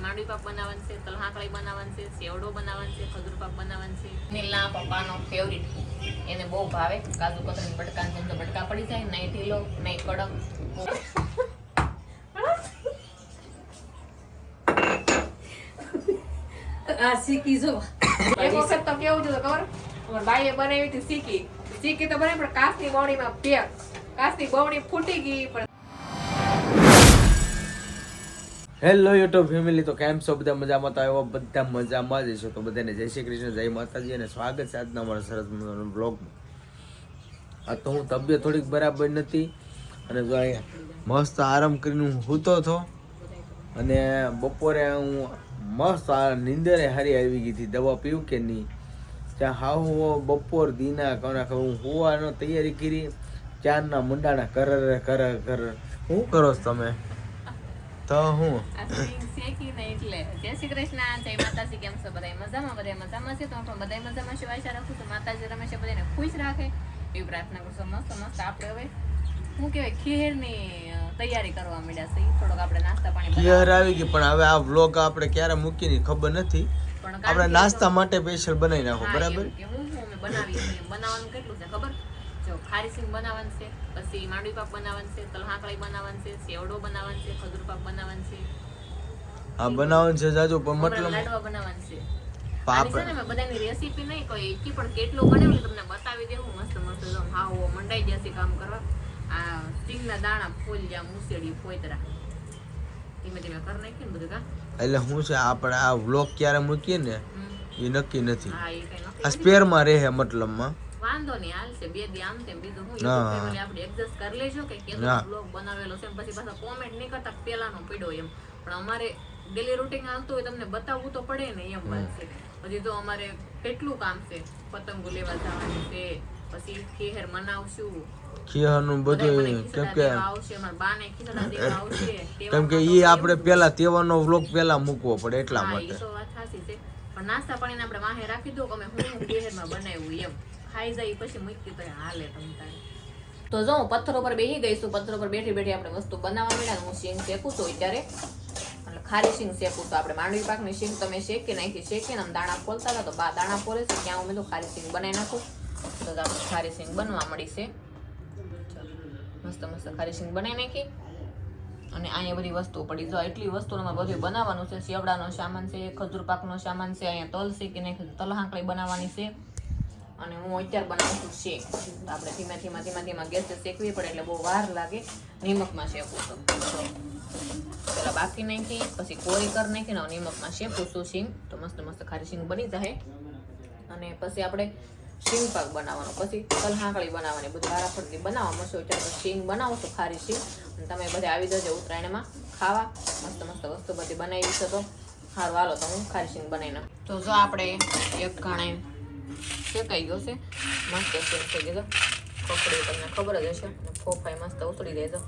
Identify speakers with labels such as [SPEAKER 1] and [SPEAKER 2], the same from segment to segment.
[SPEAKER 1] માંડવી પાક બનાવવાનું છે, તલ હાંકળી બનાવવાનું છે, સેવડો બનાવવાનું છે, ખજૂર પાક બનાવવાનું છે. નીલના પપ્પાનો ફેવરિટ, એને બહુ ભાવે. કાજુ કતરી બટકા જેમ તો બટકા પડી જાય, નહીં ઢીલો નહીં કડક.
[SPEAKER 2] આ શીખી જો
[SPEAKER 1] એક વખત તો કેવું છે ખબર, અમાર બાઈએ બનાવી હતી શીખી તો બને પણ કાચની બવણીમાં પેક, કાચની બવણી ફૂટી ગઈ. પણ
[SPEAKER 3] હેલો યુટ્યુબ ફેમિલી, તો કેમ છો બધા? મજામાં? તો આવ્યો બધા મજામાં જ છો. તો બધાને જય શ્રી કૃષ્ણ, જય માતાજી અને સ્વાગત છે આજના અમારા સરસ મજાના બ્લોગમાં. આ તો હું તબિયત થોડીક બરાબર નથી અને જો અહીંયા મસ્ત આરામ કરીને હું સૂતો હતો અને બપોરે હું મસ્ત નીંદરે હારી આવી ગઈ હતી. દવા પીવું કે નહીં ત્યાં હાવ બપોર દીના કોના ખબર હું હોવાનો તૈયારી કરી, ચારના મંડાણા કર શું કરો છો તમે? તો હું
[SPEAKER 1] શેકીને એટલે જય શ્રી કૃષ્ણ, જય માતાજી. કેમ છો બધા? મજામાં? બધા મજામાં છે. તો હું પણ બધા મજામાં છું. આશા રાખું છું માતાજી રમેશે બધાને ખુશ રાખે એવી પ્રાર્થના કરશો. મસ્ત મસ્ત આપણે હવે શું કહેવાય ખીરની તૈયારી કરવા માંડ્યા છે. થોડોક આપણે નાસ્તા પાણી
[SPEAKER 3] ખીર આવી ગઈ, પણ હવે આ વ્લોગ આપણે ક્યારે મૂકીની ખબર નથી. આપણે નાસ્તા માટે સ્પેશિયલ બનાવી નાખો, બરાબર?
[SPEAKER 1] બનાવવાનું કેટલું છે ખબર? જો ખારી સિંગ બનાવવાનું છે, પછી માંડવી પાક બનાવવાનું છે, તલ હાંકળી બનાવવાનું છે, સેવડો બનાવવાનું છે, ખજૂર પાક બનાવવાનું છે.
[SPEAKER 3] આ બનાવવાનું છે જાજુ, પણ મતલબ
[SPEAKER 1] લાડવા બનાવવાનું છે. આની છે ને મેં બધાની રેસીપી નહીં કોઈ એકી, પણ કેટલું બનાવ્યું તમને બતાવી દેવું. મસ્ત મસ્ત જો હાવ મંડાઈ જશે કામ કરવા. આ સિંગના દાણા ફોલ્યા, મુસેડી ફોતરા ધીમે ધીમે કરી નાખીને બધું કા.
[SPEAKER 3] એટલે હું છે આપણે આ વ્લોગ ક્યારે મૂકીએ ને એ નક્કી નથી.
[SPEAKER 1] હા એ કઈ
[SPEAKER 3] આ સ્પેરમાં રહે મતલબમાં.
[SPEAKER 1] વાંધો નહીં, હાલશે બે દી આમ તેમ. બીજું હું ફેમિલી આપણે એડજસ્ટ કરી લેજો કે કેનો બ્લોગ બનાવેલો છે. પછી પાછા કોમેન્ટ નહીં કરતા પેલાનો પડ્યો એમ. પણ અમારે ડેલી રૂટીન હાલતું હોય તમને બતાવવું તો પડે ને એમ વાત છે. હજી તો અમારે કેટલું કામ છે. પતંગો લેવા જવાનું છે, પછી ખીર મનાવશું,
[SPEAKER 3] ખીરનું બધું કેમ કે
[SPEAKER 1] આવશે અમારા બાને ખીચડા દેવા આવશે.
[SPEAKER 3] કેમ કે એ આપણે પેલા તહેવારનો વ્લોગ પેલા મૂકવો પડે એટલા માટે.
[SPEAKER 1] એ તો વાત સાચી છે. પણ નાસ્તા પાણીને આપણે વાહે રાખી દો કે અમે હું ખીરમાં બનાવ્યું એમ ખાઈ જાય પછી મૂકી તો હાલે તમતારે. તો જો હું પથ્થરો પર બેસી ગઈ છું. પથ્થરો પર બેઠી બેઠી આપણે વસ્તુ બનાવવા માંડ્યા. હું શીંગ શેકું છું અત્યારે, એટલે ખારી શીંગ શેકું છું. આપણે માંડવી પાકની શીંગ તમે શેકી નાખી, શેકીને આમ દાણા ફોલતા હતા તો બા દાણા ફોલે છે ત્યાં હું બધું ખારી શીંગ બનાવી નાખું. તો આપણે ખારી શીંગ બનવા મળી છે. મસ્ત મસ્ત ખારી શીંગ બનાવી નાખી અને અહીંયા બધી વસ્તુઓ પડી. જો એટલી વસ્તુઓમાં બધું બનાવવાનું છે. સેવડાનો સામાન છે, ખજૂર પાકનો સામાન છે, અહીંયા તલ શેકી નાખી, તલ હાંકળી બનાવવાની છે. અને હું અત્યારે બનાવું છું શેક. આપણે ધીમા ધીમા ગેસ શેકવી પડે એટલે બહુ વાર લાગે. નિમકમાં શેકું છું. પેલા બાકી નાખી પછી કોરી કરી નાખીને નિમકમાં શેકું છું શીંગ. તો મસ્ત મસ્ત ખારી શીંગ બની જાય. અને પછી આપણે શીંગ પાક બનાવવાનો, પછી તલ હાંકળી બનાવવાની, બધું વારાફરતી બનાવવા મળશે. અત્યારે શીંગ બનાવો છો ખારી શીંગ. અને તમે બધા આવી જજો ઉત્તરાયણમાં ખાવા. મસ્ત મસ્ત વસ્તુ બધી બનાવી છે. તો સારું હાલો તો હું ખારી શીંગ બનાવી નાખું. તો જો આપણે એક ઘાણે શેકાઈ ગયો છે. મસ્ત શેક થઈ ગયો. કપડી તમને ખબર જ હશે. ફોફાઈ મસ્ત ઉતરી દેજો.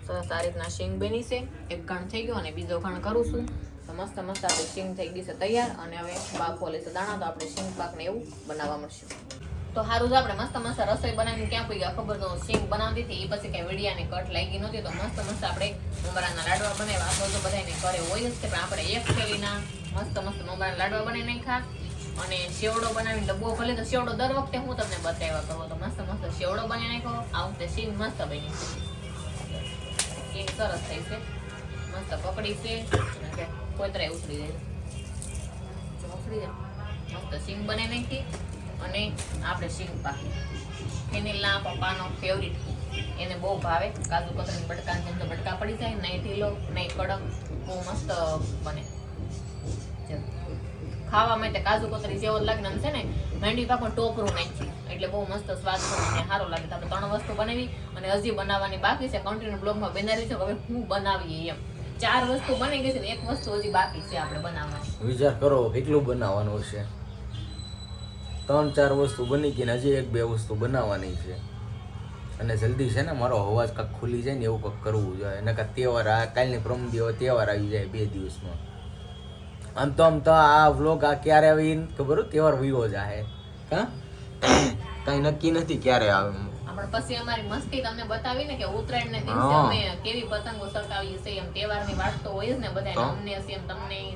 [SPEAKER 1] સરસ આ રીતના શીંગ બની છે. એક ઘાણ થઈ ગયો અને બીજો ઘાણ કરું છું. તો મસ્ત મસ્ત આપણી શીંગ થઈ ગઈ છે તૈયાર. અને હવે બા ફોલે છે દાણા. તો આપણે શીંગ પાકને એવું બનાવવા મળશું. તો સારું છે આપણે મસ્ત મસ્ત રસોઈ બનાવીને ક્યાં પડી ગયા ખબર? તો શીંગ બનાવતી હતી એ પછી કઈ વીડિયાની કટ લાગી નહોતી. તો મસ્ત મસ્ત આપણે મમરાના લાડવા બનાવ્યા. આ તો બધાને ઘરે હોય જ છે, પણ આપણે એક થેલીના મસ્ત મસ્ત મમરાના લાડવા બનાવી નાખ્યા. અને સેવડો બનાવીને ડબ્બો ભલે. તો સેવડો દર વખતે હું તમને બતાવ્યા કરું. તો મસ્ત મસ્ત સેવડો બનાવી નાખ્યો. આ વખતે શીંગ મસ્ત બની છે. શીંગ સરસ થઈ છે, મસ્ત પકડી છે. કોતરાય ઉતરી જાય, ઉતરી જાય. મસ્ત શીંગ બનાવી નાખી. અને આપણે શીંગ પાકી ફેનિલના પપ્પાનો ફેવરિટ, એને બહુ ભાવે. કાજુ કતરી બટકા જેમ તો બટકા પડી જાય, નહીં ઢીલો નહીં કડક, બહુ મસ્ત બને. ખાવા માટે કાજુ કતરી જેવો લાગે ને છે ને માંડવી પાકમાં ટોપરું નાખી એટલે બહુ મસ્ત સ્વાદ અને સારો લાગે. આપણે 3 વસ્તુ બનાવી અને હજી બનાવવાની બાકી છે. કન્ટિન્યુ બ્લોગમાં બનાવી છે. હવે હું બનાવીએ એમ 4 વસ્તુ બની ગઈ છે ને 1 વસ્તુ હજી બાકી છે આપણે બનાવવાની.
[SPEAKER 3] વિચાર કરો કેટલું બનાવવાનું છે. 3-4 વસ્તુ બની ગઈ ને હજી 1-2 વસ્તુ બનાવવાની છે. અને જલ્દી છે ને મારો અવાજ કાંક ખુલી જાય ને એવું કાંક કરવું જોઈએ. નકર તહેવાર આ કાલની પ્રમદી તહેવાર આવી જાય 2 દિવસમાં. આમ તો આ વ્લોગ આ ક્યારે આવી ખબર? તહેવાર વિવો જાય. હા, કઈ નક્કી નથી ક્યારે આવે.
[SPEAKER 1] પણ પછી અમારી મસ્તી તમને બતાવી ને કે ઉત્તરાયણ ને દિવસે અમે કેવી પતંગો સળગાવીએ છીએ એમ તહેવારની વાત તો હોય જ ને બધાને અમને હશે એમ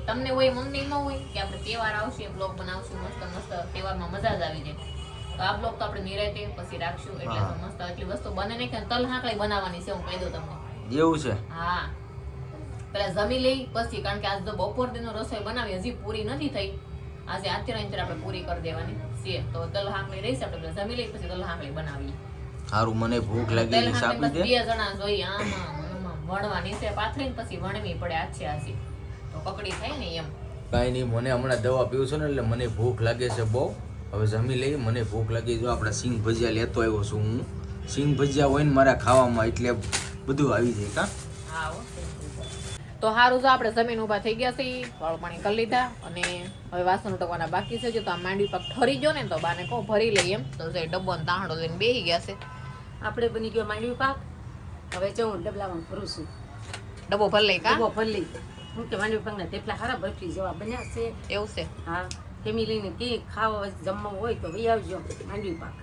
[SPEAKER 1] તમને હોય મમ્મી ન હોય કે આપણે તહેવાર આવશે બ્લોગ બનાવશું મસ્ત મસ્ત તહેવારમાં મજા જ આવી જાય તો આ બ્લોગ તો આપણે નિરાતે પછી રાખશું એટલે તો મસ્ત એટલી વસ્તુ બને નહીં કે તલ હાંકળી બનાવવાની છે હું કહી દઉં તમને
[SPEAKER 3] એવું છે
[SPEAKER 1] હા પેલા જમી લઈ પછી કારણ કે આજ તો બપોર દીનો રસોઈ બનાવી હજી પૂરી નથી થઈ આજે અત્યારે આપણે પૂરી કરી દેવાની છે તો તલ હાંકળી રહીશ આપણે પેલા જમી લઈ પછી તલ હાંકળી બનાવીએ
[SPEAKER 3] સારું મને ભૂખ લાગી છે આપી દે
[SPEAKER 1] 2 જણા જોઈએ આમાં વણવાની છે પાથરીને પછી વણવી પડે આછી તો પકડી થાય ને એમ
[SPEAKER 3] કાંઈ નહીં મને હમણાં દવા પીવું છું ને એટલે મને ભૂખ લાગે છે બહુ હવે જમી લઈ મને ભૂખ લાગી જો આપણે સિંગ ભજીયા લેતો આવ્યો છું હું સિંગ ભજીયા હોય ને મારા ખાવામાં એટલે બધું આવી જાય કા
[SPEAKER 1] હા હો. તો સારું જો આપણે જમીન ઊભા થઈ ગયા છીએ વાળું પાણી કરી લીધા અને હવે વાસણ ઉટકવાના બાકી છે જો તો આ માંડવી પાક ઠરી ગયો ને તો બાને કહો ભરી લઈ એમ તો જે ડબ્બો ને તાંડો લઈને બેસી ગયા છે
[SPEAKER 2] આપણે બની ગયો માંડવી પાક હવે જવું ડબલામાં ભરું છું
[SPEAKER 1] ડબ્બો ભરી લઈ કા
[SPEAKER 2] ડબ્બો ભરી લઈ હું કે માંડવી પાકના થેપલા સારા બરફી જેવા બન્યા છે
[SPEAKER 1] એવું છે
[SPEAKER 2] હા ફેમિલીને કે ખાવા જમવા હોય તો ભાઈ આવજો માંડવી પાક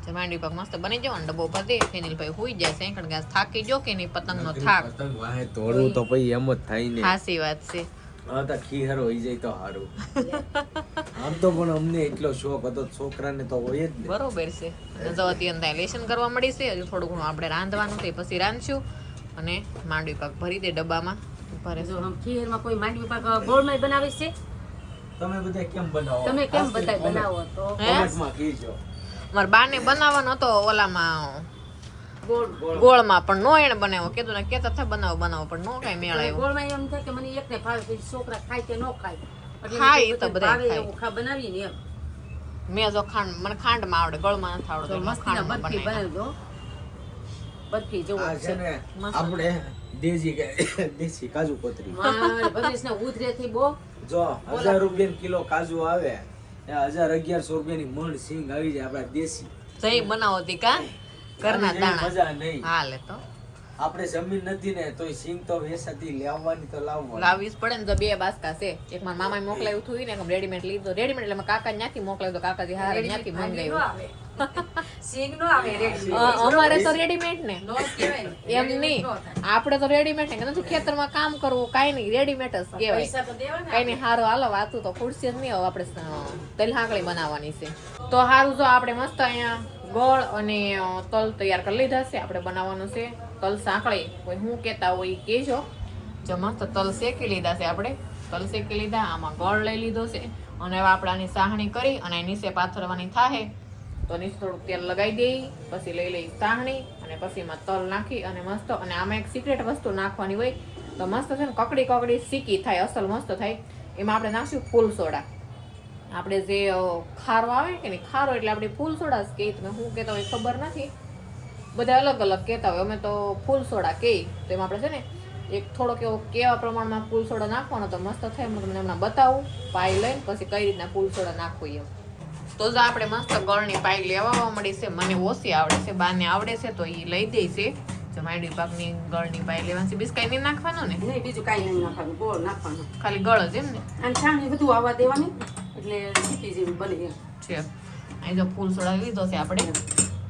[SPEAKER 1] જે માંડવી પાક મસ્ત બની જાવ ને ડબ્બો ભરી દે ફેનિલભાઈ હુઈ જાય છે કારણ કે આજ થાકી જો કે નહીં પતંગનો થાક
[SPEAKER 3] પતંગ વાહે તોડવું તો પછી એમ જ થાય ને
[SPEAKER 1] હાસી વાત છે
[SPEAKER 3] હા તો ખીહર હોઈ જાય તો સારું આમ તો પણ અમને એટલો શોખ હતો છોકરાને તો હોય જ ને
[SPEAKER 1] બરોબર છે અને જો અત્યારે લેશન કરવા મળી છે હજુ થોડું ઘણું આપણે રાંધવાનું છે પછી રાંધશું અને માંડવી પાક ભરી દે ડબ્બામાં ભરે
[SPEAKER 2] જો આમ ખીરમાં કોઈ માંડવી પાક ગોળમાં બનાવે છે
[SPEAKER 3] તમે બધા કેમ બનાવો
[SPEAKER 2] તમે કેમ બધા બનાવો તો
[SPEAKER 3] કોમેન્ટમાં કહેજો
[SPEAKER 1] મારા બાને બનાવવાનો હતો ઓલામાં
[SPEAKER 2] ગોળ
[SPEAKER 1] ગોળમાં પણ નો એને બનાવ્યો કીધું ને કેતા થાય બનાવો પણ નો કઈ મેળ આવ્યો
[SPEAKER 2] ગોળમાં એમ થાય કે મને એકને ભાવે પછી છોકરા ખાય કે ન ખાય એટલે
[SPEAKER 1] ખાય એ તો
[SPEAKER 2] બધું
[SPEAKER 1] બધાય
[SPEAKER 2] ભાવે
[SPEAKER 1] ખાય.
[SPEAKER 2] એવું બનાવીએ ને એમ
[SPEAKER 1] મેં જો મને ખાંડમાં આવડે ગળમાં નથી આવડતું
[SPEAKER 2] તો
[SPEAKER 1] એટલે
[SPEAKER 2] મસ્તીના
[SPEAKER 1] ખાંડમાં
[SPEAKER 2] બરફી
[SPEAKER 1] બનાવી
[SPEAKER 2] બનાવી દો બરફી જેવું
[SPEAKER 3] આ છે ને આપણે દેશી કાજુ કતરી
[SPEAKER 2] ભગેશના ઉધરેથી બહુ
[SPEAKER 3] જો 1000 રૂપિયા કિલો કાજુ આવે 1100 રૂપિયાની મણ સિંગ આવી જાય આપણા દેશી
[SPEAKER 1] જઈ બનાવો તી કા ઘરના
[SPEAKER 3] એની
[SPEAKER 1] દાણા
[SPEAKER 3] મજા નહીં
[SPEAKER 1] હાલે તો
[SPEAKER 3] આપણે જમીન નથી ને તોય સિંગ તો વેસાતી લાવવાની તો લાવવાની
[SPEAKER 1] લાવીશ પડે ને તો 2 બાસકા છે એક મારા મામાએ મોકલાવ્યું હતું ને રેડીમેડ લીધો રેડીમેડ એટલે મારા કાકા ત્યાંથી મોકલાવ્યું તો કાકાજી હારે ત્યાંથી મંગાવ્યું
[SPEAKER 2] સિંગ નો આવે રેડી
[SPEAKER 1] અમારે તો રેડીમેડ ને
[SPEAKER 2] નો કહેવાય ને.
[SPEAKER 1] એમ નહીં આપણે તો રેડીમેડ ને નથી ખેતરમાં કામ કરવું કાઈ નહીં રેડીમેડ જ કહેવાય
[SPEAKER 2] પૈસા તો દેવાના
[SPEAKER 1] કઈ નહીં હારું હાલો વાતું તો ખુરશી જ નહીં હવે આપણે તલ હાંકળી બનાવવાની છે તો હારું જો આપણે મસ્ત અહીંયા ગોળ અને તલ તૈયાર કરી લીધા છે આપણે બનાવવાનું છે તલ સાંકળી કોઈ હું કહેતા હોય એ કહેજો જો મસ્ત તલ શેકી લીધા છે આપણે તલ શેકી લીધા આમાં ગોળ લઈ લીધો છે અને હવે આપણે આની સાહણી કરી અને નીચે પાથરવાની થાય તો નીચે થોડુંક તેલ લગાવી દઈ પછી લઈ સાહણી અને પછી એમાં તલ નાખી અને મસ્ત અને આમાં એક સિક્રેટ વસ્તુ નાખવાની હોય તો મસ્ત છે ને કકડી સીકી થાય અસલ મસ્ત થાય એમાં આપણે નાખશું ફૂલ સોડા આપણે જે ખારો આવે કે નહીં ખારો એટલે આપણે ફૂલ સોડા જ કહીએ તમે શું કહેતા હોય ખબર નથી બધા અલગ અલગ કહેતા હોય અમે તો ફૂલ સોડા કહીએ તો એમાં આપણે છે ને એક થોડોક એવો કેવા પ્રમાણમાં ફૂલ સોડા નાખવાનો તો મસ્ત થાય હું તમને હમણાં બતાવું પાઈ લઈને પછી કઈ રીતના ફૂલ સોડા નાખવું એમ તો જ આપણે મસ્ત ગળની પાઈ લેવા મળી છે મને ઓછી આવડે છે બાને આવડે છે તો એ લઈ દે છે જો માંડવી પાકની ગળની પાઈ લેવાની છે બીજું કઈ નહીં નાખવાનું ને
[SPEAKER 2] નહીં બીજું કાંઈ નહીં નાખવાનું ગોળ નાખવાનું
[SPEAKER 1] ખાલી ગળ જ એમ ને
[SPEAKER 2] અને છાણી બધું આવવા દેવાની એટલે સીટી જેવી બને એમ
[SPEAKER 1] છે અહીં જો ફૂલ સોડા લીધો છે આપણે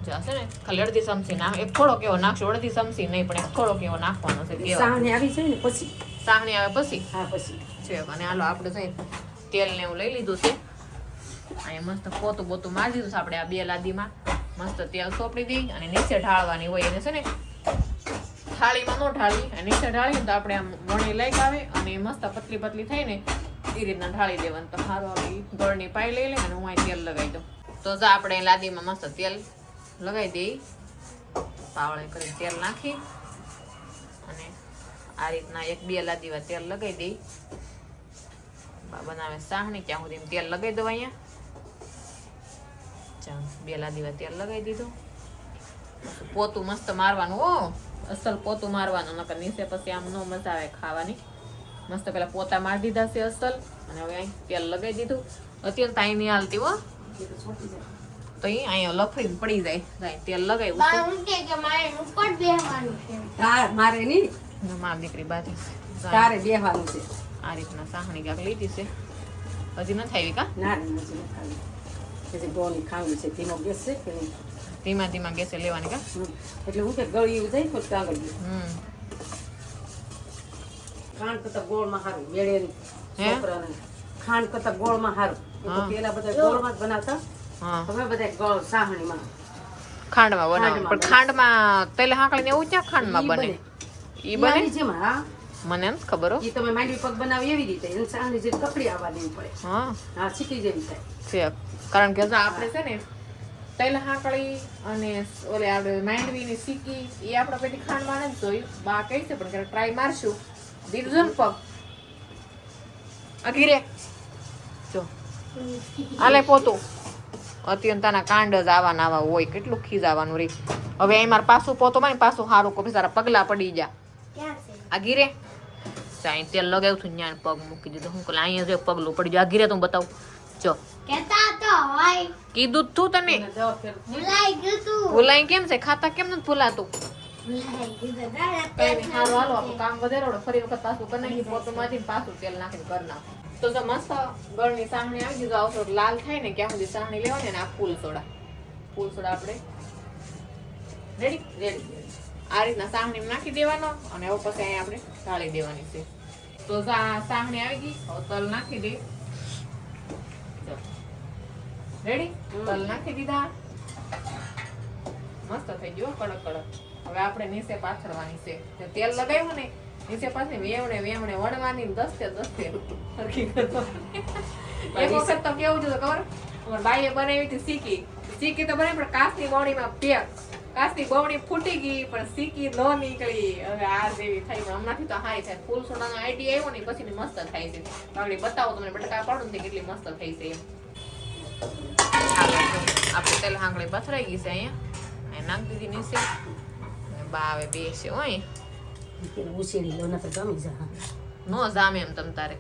[SPEAKER 1] જો છે ને ખાલી અડધી ચમચી નાખ એક થોડો કેવો નાખશું અડધી ચમચી નહીં પણ એક થોડો કેવો નાખવાનો છે કેવો
[SPEAKER 2] સાહણી આવી છે ને પછી
[SPEAKER 1] સાહણી આવે પછી
[SPEAKER 2] હા પછી
[SPEAKER 1] છે અને હાલો આપણે છે તેલ ને એવું લઈ લીધું છે અહીંયા મસ્ત પોતું બોતું મારી દીધું છે આપણે આ 2 લાદીમાં મસ્ત તેલ સોપડી દઈ અને નીચે ઢાળવાની હોય એને છે ને થાળીમાં ન ઢાળી અને નીચે ઢાળી તો આપણે આમ વણી લઈ આવે અને મસ્ત પતલી પતલી થઈ ને એ રીતના ઢાળી દેવાનું તો સારું આપણે ગળની પાઈ લઈ લે અને હું અહીં તેલ લગાવી દઉં તો જો આપણે લાદીમાં મસ્ત તેલ લગાવી દઈ પાવળે કરી તેલ નાખી અને આ રીતના 1-2 લાદીમાં તેલ લગાવી દઈ બનાવે સાહણી ત્યાં સુધી તેલ લગાવી દઉં અહીંયા ચાલ 2 લાદીમાં તેલ લગાવી દીધું પોતું મસ્ત મારવાનું હો અસલ પોતું મારવાનું નકર નીચે પછી આમ નો મજા આવે ખાવાની મસ્ત પેલા પોતા મારી દીધા છે અસલ અને હવે અહીં તેલ લગાવી દીધું અત્યારે તાઈ નહીં હાલતી હો તો અહીંયા લફડી પડી જાય તેલ લગાવ્યું
[SPEAKER 2] મારે નહીં
[SPEAKER 1] મારી દીકરી બાજી
[SPEAKER 2] તારે બેહવાનું છે
[SPEAKER 1] આ રીતના સાહણી ક્યાંક લીધી છે હજી નથી આવી કા
[SPEAKER 2] ના નથી ખાવી પછી ગોળની ખાવી છે ધીમો ગેસ છે કે નહીં
[SPEAKER 1] ધીમા ધીમા ગેસે લેવાની કા
[SPEAKER 2] એટલે હું કે ગળ્યું જાય પછી આગળ ખાંડ કરતા ગોળમાં સારું મેળે છોકરાને ખાંડ કરતા ગોળમાં સારું પેલા બધા ગોળમાં જ બનાવતા હવે બધા ગોળ સાહણીમાં
[SPEAKER 1] ખાંડમાં બનાવો પણ ખાંડમાં તેલ હાંકળીને એવું ક્યાં ખાંડમાં બને ઈ બને
[SPEAKER 2] જેમ હા
[SPEAKER 1] મને નથી ખબર હો
[SPEAKER 2] ઈ તમે માંડવી પગ બનાવી એવી રીતે એને સાહણી જે કકડી આવવા દેવી પડે હા શીખી જેવી થાય
[SPEAKER 1] છે કારણ કે આપણે છે ને તેલ હાંકળી અને ઓલે આપણે માંડવીની સીકી એ આપણે પેલી ખાંડમાં નથી જોયું બા કહી છે પણ ટ્રાય મારશું દીધું ને પગ અઘીરે જો આલે પોતું અત્યંતાના કાંડ જ આવા હોય કેટલું ખીજાવાનું રે હવે અહીં મારે પાછું પોતો માં પાછું સારું કોઈ સારા પગલા પડી જા અઘીરે ચાઈ તેલ લગાવ્યું હતું ત્યાં પગ મૂકી દીધું હું કહું અહીંયા જો પગલું પડી જાય અઘીરે તું બતાવું જો કીધું તું તને ભૂલાઈ કેમ છે ખાતા કેમ નથી ભૂલાતું કામ વધારે ફરી વખત પાછું કરી નાખી પોતું માંથી પાછું તેલ નાખીને કરી નાખું તો મસ્ત ગળની સાહણી આવી ગયું આવતો લાલ થાય ને ક્યાં સુધી સાહણી લેવાની ને આ ફૂલ સોડા આપણે રેડી આ રીતના સાહણી નાખી દેવાનો અને હવે પછી અહીંયા આપણે ઢાળી દેવાની છે તો સાહણી આવી ગઈ હવે તલ નાખી દે રેડી તલ નાખી દીધા મસ્ત થઈ ગયો કડક હવે આપણે નીચે પાથરવાની છે તેલ લગાવ્યું ને નીચે પાછી વેવણે વણવાની દસ્તે સરખી કરવાની એક વખત તો કેવું છે ખબર અમાર બાઈએ બનાવી હતી સીકી તો બને પણ કાચની બવણીમાં પેક કાચની બવણી ફૂટી ગઈ પણ સીકી ન નીકળી હવે આ જેવી થઈ પણ હમણાંથી તો હારી થાય ફૂલ સોડાનો આઈડિયા આવ્યો ને પછી મસ્ત થાય છે આગળ બતાવો તમને બટકા પાડું ને કેટલી મસ્ત થઈ છે આપણે તેલ હાંગળી પથરાઈ ગઈ છે અહીંયા નાખી દીધી નીચે બા આવે બેસે હોય
[SPEAKER 2] ઉછેરી લો નકર ગમી જા
[SPEAKER 1] નો જામે એમ તમ તારે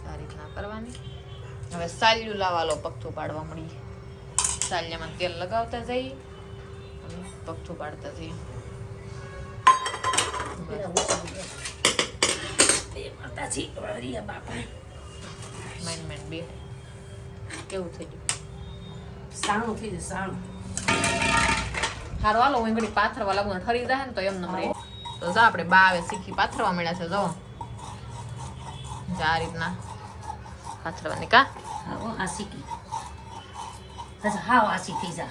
[SPEAKER 1] આ રીતના કરવાની હવે સાલ્યું લાવાલો પગથું પાડવા મળી સાલ્યામાં તેલ લગાવતા જઈ અને પગથું પાડતા જઈ
[SPEAKER 2] માતાજી વરિયા બાપા
[SPEAKER 1] મેન બે કેવું થઈ ગયું
[SPEAKER 2] સાણું થઈ જાય સાણું
[SPEAKER 1] હારું હાલો હું ઘડી પાથરવા લાગુ ઠરી જાય ને તો એમ નમ રહે તો જા આપણે બા આવે શીખી પાથરવા મળ્યા છે જો આ રીતના પાથરવાની કા
[SPEAKER 2] આ શીખી હાવ આસી થઈ જા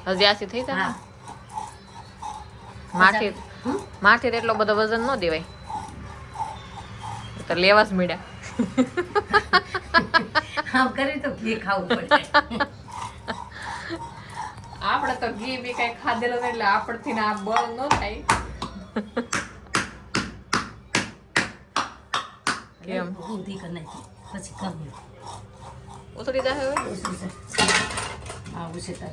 [SPEAKER 1] હજી આસી થઈ જા માથે એટલો બધો વજન ન દેવાય તો લેવા જ મળ્યા
[SPEAKER 2] આમ કરી તો ઘી ખાવું પડે
[SPEAKER 1] આપણે તો ઘી બી કઈ ખાધેલો ને એટલે આપણથી આ બળ ન થાય કેમ
[SPEAKER 2] ઊંધી કરી નાખી પછી ગમ્યું
[SPEAKER 1] ઉતરી જાય હવે
[SPEAKER 2] હા ઉછેતા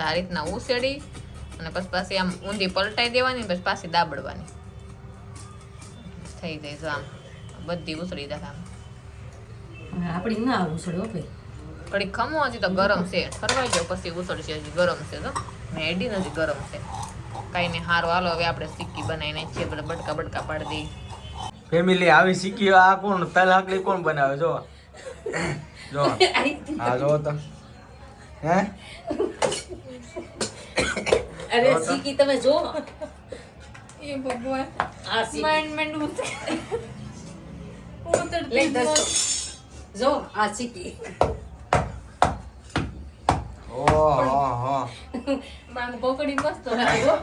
[SPEAKER 1] આ રીતના ઉસેડી અને પછી પાછી આમ ઊંધી પલટાઈ દેવાની પછી પાછી દાબડવાની થઈ જાય જો આમ બધી ઉસળી જાય આમ
[SPEAKER 2] આપણી ના ઉછળો ભાઈ
[SPEAKER 1] કડી ખમો હજી તો ગરમ છે ઠરવાઈ ગયો પછી ઉસળશે હજી ગરમ છે તો મેડી નથી ગરમ છે કઈ નહીં હારો હાલો હવે આપણે સિક્કી બનાવી નાખીએ બધા બટકા પાડી દઈએ
[SPEAKER 3] ફેમિલી આવી શીખી આ કોણ તલ હાકડી કોણ બનાવે જો જો હા જો તો હે
[SPEAKER 2] અરે શીખી તમે જો
[SPEAKER 1] એ ભગવાન
[SPEAKER 2] આ
[SPEAKER 1] માઇન્ડ
[SPEAKER 2] લઈ દસો જો આ શીખી
[SPEAKER 3] ઓહો
[SPEAKER 1] માંગ પકડી મસ્ત
[SPEAKER 2] આવ્યો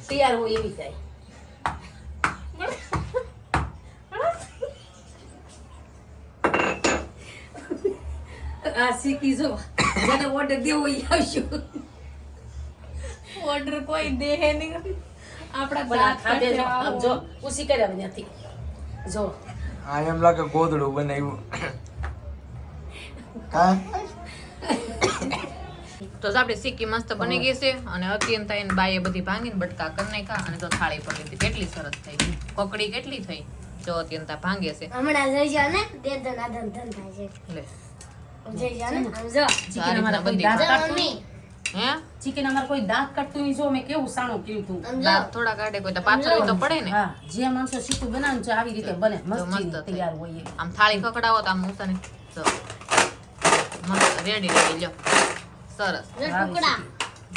[SPEAKER 2] તૈયાર હોય એવી થાય આ શીખી જો જેને ઓર્ડર દેવો એ આવશું
[SPEAKER 1] ઓર્ડર કોઈ દે નહીં આપડા
[SPEAKER 2] પણ આ ખાધે જો આમ જો ઉસી કર્યા નથી જો
[SPEAKER 3] આ એમ લાગે ગોદડું બનાવ્યું હા
[SPEAKER 1] તો આપણી સિક્કી મસ્ત બની ગઈ છે અને અત્યંત એને બાઈએ બધી ભાંગીને બટકા કરી નાખ્યા અને તો થાળી પર લીધી કેટલી સરસ થઈ કકડી કેટલી થઈ જો અત્યંત ભાંગે છે
[SPEAKER 4] હમણાં જઈ જાવ ને દે દન આદન ધન થાય છે
[SPEAKER 1] લે
[SPEAKER 4] જઈ જાવ ને આમ જો
[SPEAKER 1] આ રીતના બધી
[SPEAKER 4] જો મમ્મી
[SPEAKER 1] હે
[SPEAKER 2] ચિકન અમારે કોઈ દાંત કાઢતું નહીં. જો મેં કેવું સાણું કર્યું તું.
[SPEAKER 1] દાંત થોડા કાઢે કોઈ તો પાછળ તો પડે ને
[SPEAKER 2] હા, જે માણસો શીખું બનાવે છે આવી રીતે બને
[SPEAKER 1] મસ્ત
[SPEAKER 2] મસ્તી
[SPEAKER 1] થાય.
[SPEAKER 2] તૈયાર હોય એ.
[SPEAKER 1] આમ થાળી ખકડાવો તો આમ મૂસાની જો મસ્ત રેડી લ્યો સરસ
[SPEAKER 4] ટુકડા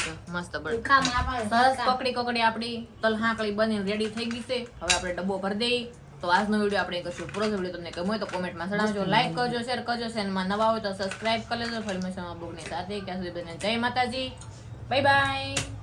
[SPEAKER 1] જો, મસ્ત બળ
[SPEAKER 4] ખા માપા
[SPEAKER 1] સરસ કકડી આપણી તલ હાંકળી બની રેડી થઈ ગઈ છે. હવે આપણે ડબ્બો ભરી દઈએ. તો આજનો વિડીયો આપણે કરશું પૂરો. વિડીયો તમને ગમ્યો હોય તો કોમેન્ટમાં જણાવજો, લાઈક કરજો, શેર કરજો, ચેનલમાં નવા હોય તો સબસ્ક્રાઇબ કરી લેજો. ફરી મળીશું આ બ્લોગની સાથે. ત્યાં સુધી બધાને જય માતાજી, બાય બાય.